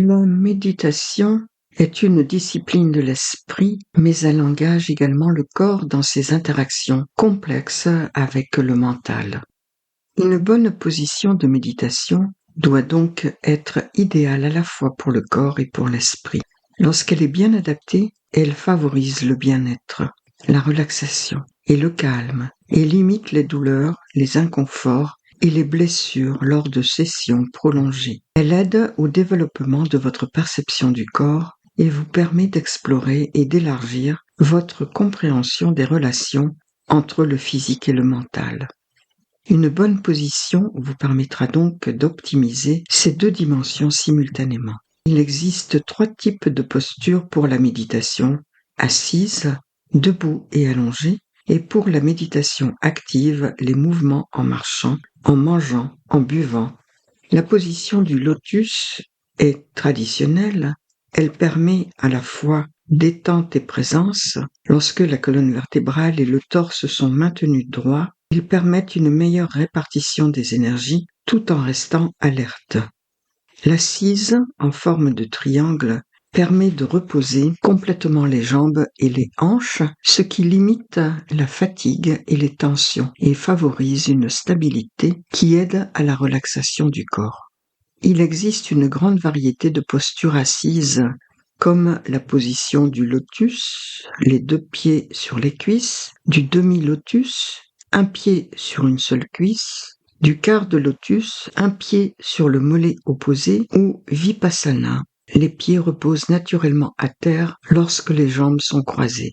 La méditation est une discipline de l'esprit, mais elle engage également le corps dans ses interactions complexes avec le mental. Une bonne position de méditation doit donc être idéale à la fois pour le corps et pour l'esprit. Lorsqu'elle est bien adaptée, elle favorise le bien-être, la relaxation et le calme, et limite les douleurs, les inconforts et les blessures lors de sessions prolongées. Elle aide au développement de votre perception du corps et vous permet d'explorer et d'élargir votre compréhension des relations entre le physique et le mental. Une bonne position vous permettra donc d'optimiser ces deux dimensions simultanément. Il existe 3 types de postures pour la méditation: assise, debout et allongée, et pour la méditation active, les mouvements en marchant, en mangeant, en buvant. La position du lotus est traditionnelle. Elle permet à la fois détente et présence. Lorsque la colonne vertébrale et le torse sont maintenus droits, ils permettent une meilleure répartition des énergies tout en restant alerte. L'assise, en forme de triangle, permet de reposer complètement les jambes et les hanches, ce qui limite la fatigue et les tensions et favorise une stabilité qui aide à la relaxation du corps. Il existe une grande variété de postures assises, comme la position du lotus, les 2 pieds sur les cuisses, du demi-lotus, un pied sur une seule cuisse, du quart de lotus, un pied sur le mollet opposé, ou vipassana. Les pieds reposent naturellement à terre lorsque les jambes sont croisées.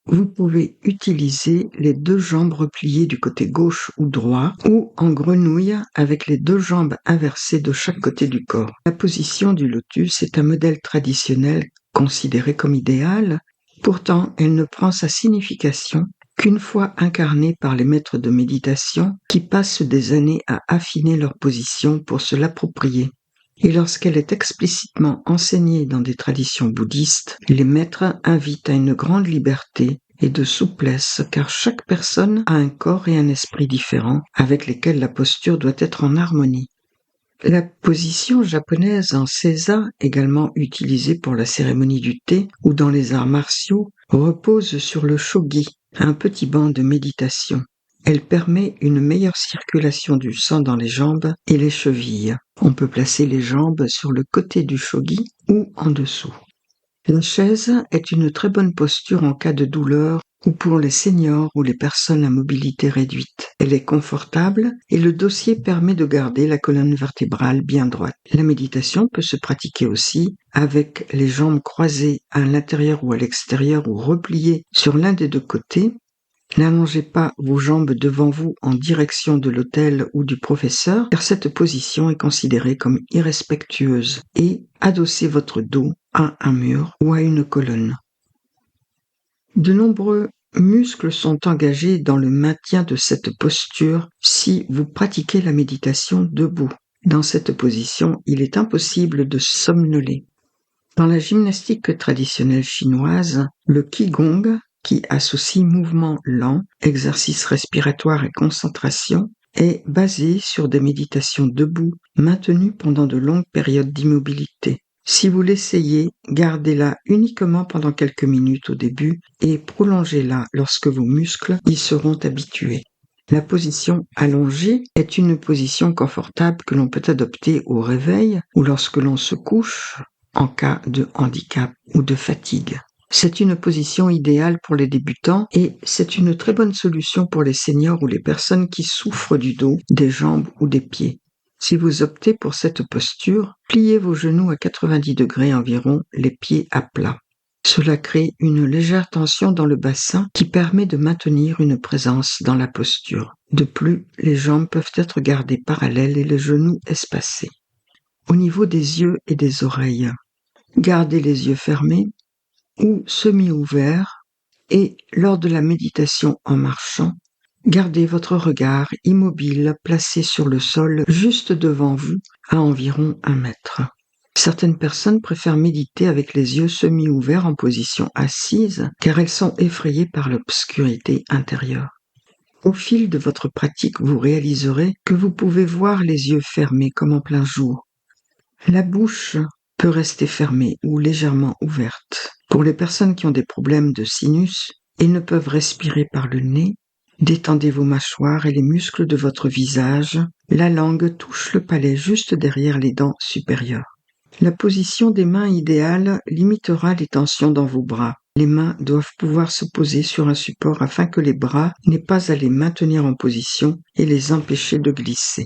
Vous pouvez utiliser les 2 jambes repliées du côté gauche ou droit, ou en grenouille avec les 2 jambes inversées de chaque côté du corps. La position du lotus est un modèle traditionnel considéré comme idéal. Pourtant, elle ne prend sa signification qu'une fois incarnée par les maîtres de méditation qui passent des années à affiner leur position pour se l'approprier. Et lorsqu'elle est explicitement enseignée dans des traditions bouddhistes, les maîtres invitent à une grande liberté et de souplesse, car chaque personne a un corps et un esprit différents avec lesquels la posture doit être en harmonie. La position japonaise en seiza, également utilisée pour la cérémonie du thé ou dans les arts martiaux, repose sur le shogi, un petit banc de méditation. Elle permet une meilleure circulation du sang dans les jambes et les chevilles. On peut placer les jambes sur le côté du shogi ou en dessous. La chaise est une très bonne posture en cas de douleur ou pour les seniors ou les personnes à mobilité réduite. Elle est confortable et le dossier permet de garder la colonne vertébrale bien droite. La méditation peut se pratiquer aussi avec les jambes croisées à l'intérieur ou à l'extérieur ou repliées sur l'un des 2 côtés. N'allongez pas vos jambes devant vous en direction de l'autel ou du professeur, car cette position est considérée comme irrespectueuse, et adossez votre dos à un mur ou à une colonne. De nombreux muscles sont engagés dans le maintien de cette posture si vous pratiquez la méditation debout. Dans cette position, il est impossible de somnoler. Dans la gymnastique traditionnelle chinoise, le Qigong, qui associe mouvement lent, exercice respiratoire et concentration, est basé sur des méditations debout, maintenues pendant de longues périodes d'immobilité. Si vous l'essayez, gardez-la uniquement pendant quelques minutes au début et prolongez-la lorsque vos muscles y seront habitués. La position allongée est une position confortable que l'on peut adopter au réveil ou lorsque l'on se couche en cas de handicap ou de fatigue. C'est une position idéale pour les débutants et c'est une très bonne solution pour les seniors ou les personnes qui souffrent du dos, des jambes ou des pieds. Si vous optez pour cette posture, pliez vos genoux à 90 degrés environ, les pieds à plat. Cela crée une légère tension dans le bassin qui permet de maintenir une présence dans la posture. De plus, les jambes peuvent être gardées parallèles et les genoux espacés. Au niveau des yeux et des oreilles, gardez les yeux fermés ou semi-ouverts et lors de la méditation en marchant, gardez votre regard immobile placé sur le sol juste devant vous à environ 1 mètre. Certaines personnes préfèrent méditer avec les yeux semi-ouverts en position assise car elles sont effrayées par l'obscurité intérieure. Au fil de votre pratique, vous réaliserez que vous pouvez voir les yeux fermés comme en plein jour. La bouche peut rester fermée ou légèrement ouverte. Pour les personnes qui ont des problèmes de sinus et ne peuvent respirer par le nez, détendez vos mâchoires et les muscles de votre visage. La langue touche le palais juste derrière les dents supérieures. La position des mains idéale limitera les tensions dans vos bras. Les mains doivent pouvoir se poser sur un support afin que les bras n'aient pas à les maintenir en position et les empêcher de glisser.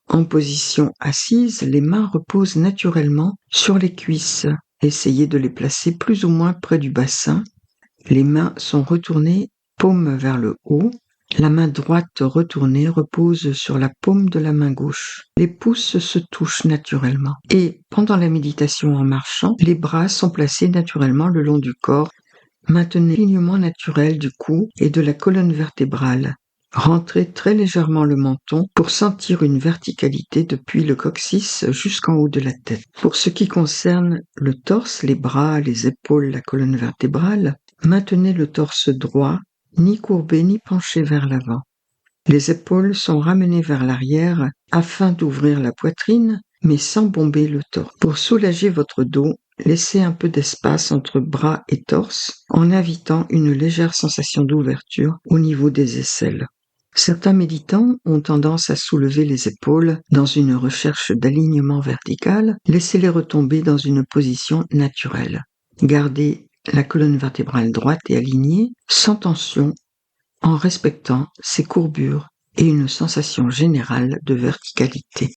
En position assise, les mains reposent naturellement sur les cuisses. Essayez de les placer plus ou moins près du bassin. Les mains sont retournées, paume vers le haut. La main droite retournée repose sur la paume de la main gauche. Les pouces se touchent naturellement. Et pendant la méditation en marchant, les bras sont placés naturellement le long du corps. Maintenez l'alignement naturel du cou et de la colonne vertébrale. Rentrez très légèrement le menton pour sentir une verticalité depuis le coccyx jusqu'en haut de la tête. Pour ce qui concerne le torse, les bras, les épaules, la colonne vertébrale, maintenez le torse droit, ni courbé ni penché vers l'avant. Les épaules sont ramenées vers l'arrière afin d'ouvrir la poitrine, mais sans bomber le torse. Pour soulager votre dos, laissez un peu d'espace entre bras et torse en invitant une légère sensation d'ouverture au niveau des aisselles. Certains méditants ont tendance à soulever les épaules dans une recherche d'alignement vertical. Laissez-les retomber dans une position naturelle. Gardez la colonne vertébrale droite et alignée, sans tension, en respectant ses courbures et une sensation générale de verticalité.